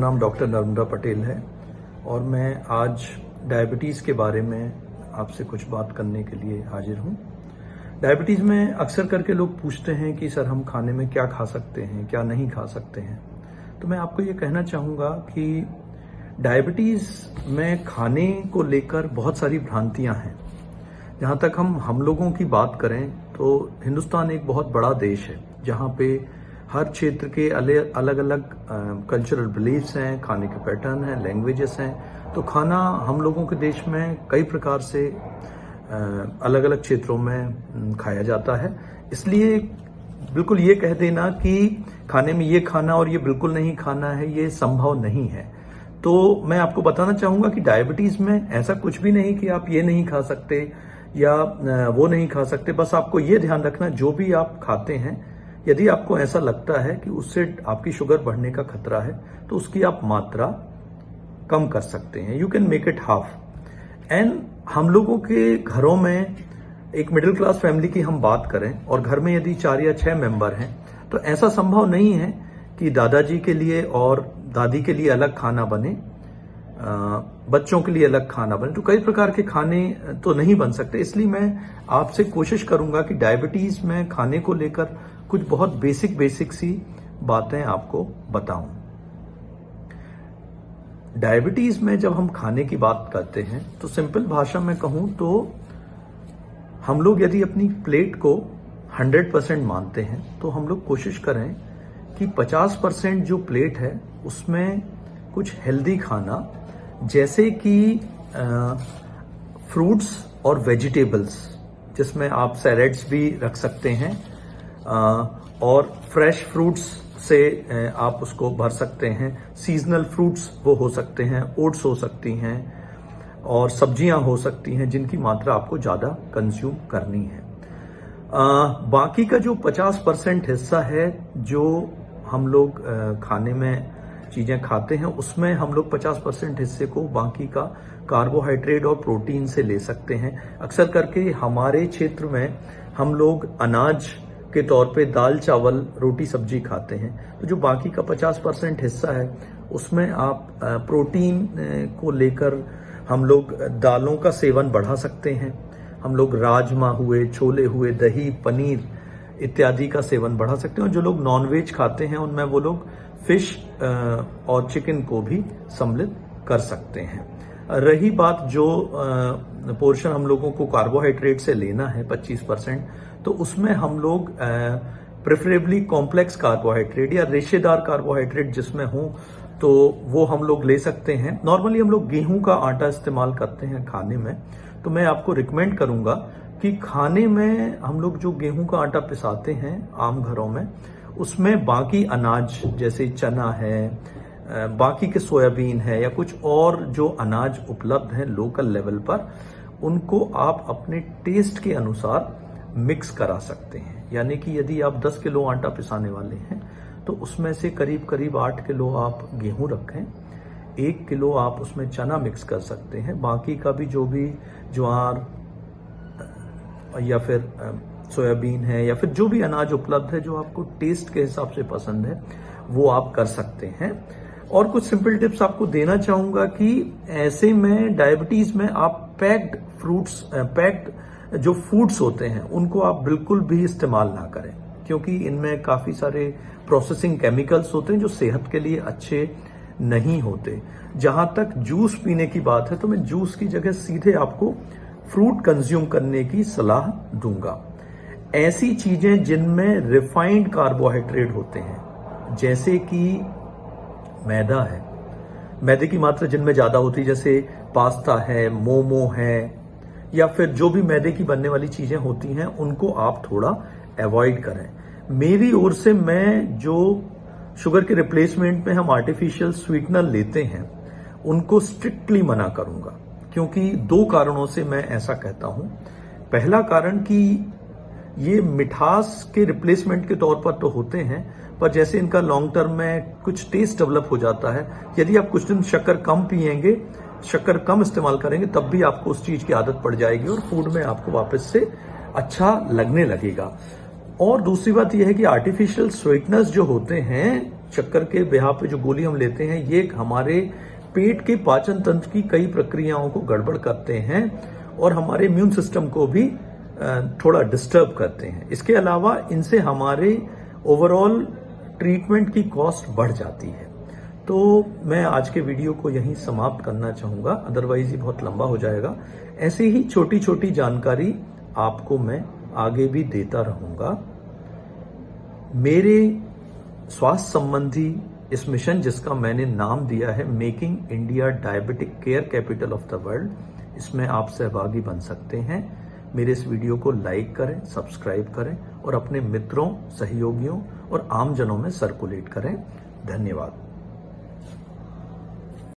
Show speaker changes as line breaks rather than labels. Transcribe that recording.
नाम डॉक्टर नर्मदा पटेल है और मैं आज डायबिटीज़ के बारे में आपसे कुछ बात करने के लिए हाजिर हूँ। डायबिटीज़ में अक्सर करके लोग पूछते हैं कि सर हम खाने में क्या खा सकते हैं, क्या नहीं खा सकते हैं। तो मैं आपको ये कहना चाहूँगा कि डायबिटीज़ में खाने को लेकर बहुत सारी भ्रांतियाँ हैं। जहाँ तक हम लोगों की बात करें तो हिंदुस्तान एक बहुत बड़ा देश है जहाँ पे हर क्षेत्र के अलग अलग कल्चरल बिलीफ्स हैं, खाने के पैटर्न हैं, लैंग्वेजेस हैं। तो खाना हम लोगों के देश में कई प्रकार से अलग अलग क्षेत्रों में खाया जाता है। इसलिए बिल्कुल ये कह देना कि खाने में ये खाना और ये बिल्कुल नहीं खाना है, ये संभव नहीं है। तो मैं आपको बताना चाहूँगा कि डायबिटीज़ में ऐसा कुछ भी नहीं कि आप ये नहीं खा सकते या वो नहीं खा सकते। बस आपको ये ध्यान रखना, जो भी आप खाते हैं, यदि आपको ऐसा लगता है कि उससे आपकी शुगर बढ़ने का खतरा है तो उसकी आप मात्रा कम कर सकते हैं। You can make it half. And हम लोगों के घरों में एक मिडिल क्लास फैमिली की हम बात करें और घर में यदि 4 या 6 मेंबर हैं तो ऐसा संभव नहीं है कि दादाजी के लिए और दादी के लिए अलग खाना बने, बच्चों के लिए अलग खाना बने। तो कई प्रकार के खाने तो नहीं बन सकते। इसलिए मैं आपसे कोशिश करूंगा कि डायबिटीज में खाने को लेकर कुछ बहुत बेसिक सी बातें आपको बताऊं। डायबिटीज में जब हम खाने की बात करते हैं तो सिंपल भाषा में कहूं तो हम लोग यदि अपनी प्लेट को 100% मानते हैं तो हम लोग कोशिश करें कि 50% जो प्लेट है उसमें कुछ हेल्दी खाना, जैसे कि फ्रूट्स और वेजिटेबल्स, जिसमें आप सैलेड्स भी रख सकते हैं और फ्रेश फ्रूट्स से आप उसको भर सकते हैं। सीजनल फ्रूट्स वो हो सकते हैं, ओट्स हो सकती हैं और सब्जियां हो सकती हैं जिनकी मात्रा आपको ज़्यादा कंज्यूम करनी है। बाकी का जो 50% हिस्सा है जो हम लोग खाने में चीज़ें खाते हैं, उसमें हम लोग 50% हिस्से को बाकी का कार्बोहाइड्रेट और प्रोटीन से ले सकते हैं। अक्सर करके हमारे क्षेत्र में हम लोग अनाज के तौर पे दाल, चावल, रोटी, सब्जी खाते हैं। तो जो बाकी का 50% हिस्सा है उसमें आप प्रोटीन को लेकर हम लोग दालों का सेवन बढ़ा सकते हैं। हम लोग राजमा हुए, छोले हुए, दही, पनीर इत्यादि का सेवन बढ़ा सकते हैं। और जो लोग नॉनवेज खाते हैं उनमें वो लोग फिश और चिकन को भी सम्मिलित कर सकते हैं। रही बात जो पोर्शन हम लोगों को कार्बोहाइड्रेट से लेना है 25%, तो उसमें हम लोग प्रेफरेबली कॉम्प्लेक्स कार्बोहाइड्रेट या रेशेदार कार्बोहाइड्रेट जिसमें हो तो वो हम लोग ले सकते हैं। नॉर्मली हम लोग गेहूं का आटा इस्तेमाल करते हैं खाने में, तो मैं आपको रिकमेंड करूंगा कि खाने में हम लोग जो गेहूं का आटा पिसाते हैं आम घरों में, उसमें बाकी अनाज जैसे चना है, बाकी के सोयाबीन है या कुछ और जो अनाज उपलब्ध है लोकल लेवल पर, उनको आप अपने टेस्ट के अनुसार मिक्स करा सकते हैं। यानी कि यदि आप 10 किलो आटा पिसाने वाले हैं तो उसमें से करीब करीब 8 किलो आप गेहूं रखें, 1 किलो आप उसमें चना मिक्स कर सकते हैं, बाकी का भी जो भी ज्वार या फिर सोयाबीन है या फिर जो भी अनाज उपलब्ध है जो आपको टेस्ट के हिसाब से पसंद है वो आप कर सकते हैं। और कुछ सिंपल टिप्स आपको देना चाहूंगा कि ऐसे में डायबिटीज में आप पैक्ड जो फूड्स होते हैं उनको आप बिल्कुल भी इस्तेमाल ना करें, क्योंकि इनमें काफी सारे प्रोसेसिंग केमिकल्स होते हैं जो सेहत के लिए अच्छे नहीं होते। जहां तक जूस पीने की बात है तो मैं जूस की जगह सीधे आपको फ्रूट कंज्यूम करने की सलाह दूंगा। ऐसी चीजें जिनमें रिफाइंड कार्बोहाइड्रेट होते हैं, जैसे कि मैदा है, मैदे की मात्रा जिनमें ज्यादा होती है, जैसे पास्ता है, मोमो है, या फिर जो भी मैदे की बनने वाली चीजें होती हैं, उनको आप थोड़ा अवॉइड करें। मेरी ओर से मैं जो शुगर के रिप्लेसमेंट में हम आर्टिफिशियल स्वीटनर लेते हैं उनको स्ट्रिक्टली मना करूंगा, क्योंकि 2 कारणों से मैं ऐसा कहता हूं। पहला कारण कि ये मिठास के रिप्लेसमेंट के तौर पर तो होते हैं, पर जैसे इनका लॉन्ग टर्म में कुछ टेस्ट डेवलप हो जाता है। यदि आप कुछ दिन शक्कर कम पिएंगे, शक्कर कम इस्तेमाल करेंगे, तब भी आपको उस चीज की आदत पड़ जाएगी और फूड में आपको वापस से अच्छा लगने लगेगा। और दूसरी बात यह है कि आर्टिफिशियल स्वीटनर्स जो होते हैं शक्कर के बिहार पे जो गोली हम लेते हैं, ये हमारे पेट के पाचन तंत्र की कई प्रक्रियाओं को गड़बड़ करते हैं और हमारे इम्यून सिस्टम को भी थोड़ा डिस्टर्ब करते हैं। इसके अलावा इनसे हमारे ओवरऑल ट्रीटमेंट की कॉस्ट बढ़ जाती है। तो मैं आज के वीडियो को यहीं समाप्त करना चाहूंगा, अदरवाइज ये बहुत लंबा हो जाएगा। ऐसी ही छोटी छोटी जानकारी आपको मैं आगे भी देता रहूंगा। मेरे स्वास्थ्य संबंधी इस मिशन, जिसका मैंने नाम दिया है making India diabetic care capital of the world, इसमें आप सहभागी बन सकते हैं। मेरे इस वीडियो को लाइक करें, सब्सक्राइब करें और अपने मित्रों, सहयोगियों और आमजनों में सर्कुलेट करें। धन्यवाद।